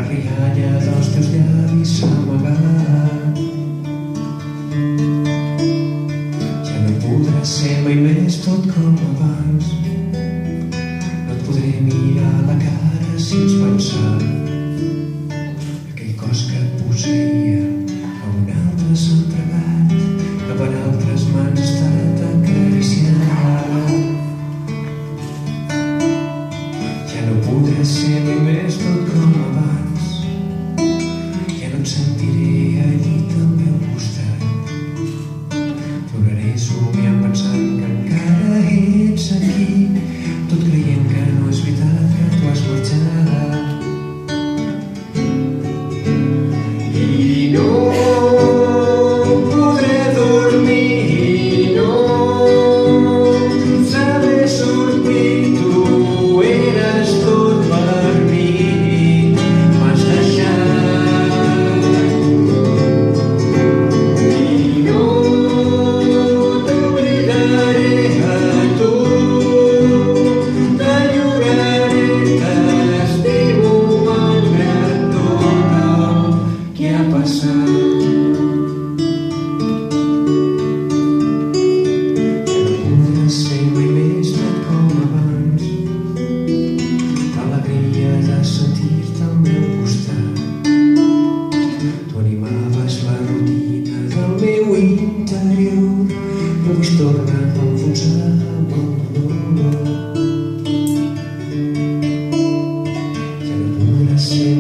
rialla dels teus llavis s'ha amagat. Ja no podrà ser mai més tot com abans. No et podré mirar a la cara sense pensar aquell cos que et posseïa a un altre s'ha entregat, que per altres mans ha estat acariciat. Ja no podrà ser mai més tot com abans. Ja no et sentiré allí també al costat. Ploraré somiant pensant que encara ets aquí, tot creient que no és veritat que tu has marxat. I no podré dormir, no saber sortir, tu eres tot per mi, m'has deixat. I no t'oblidaré a tu, t'enyoraré, t'estimo malgrat tot el que ha passat. Ja no podrà ser mai més tot com abans. L'alegria de sentir-te al meu costat. Tu animaves la rutina del meu interior, però avui es torna a enfonsar amb el dolor. Ja no podrà ser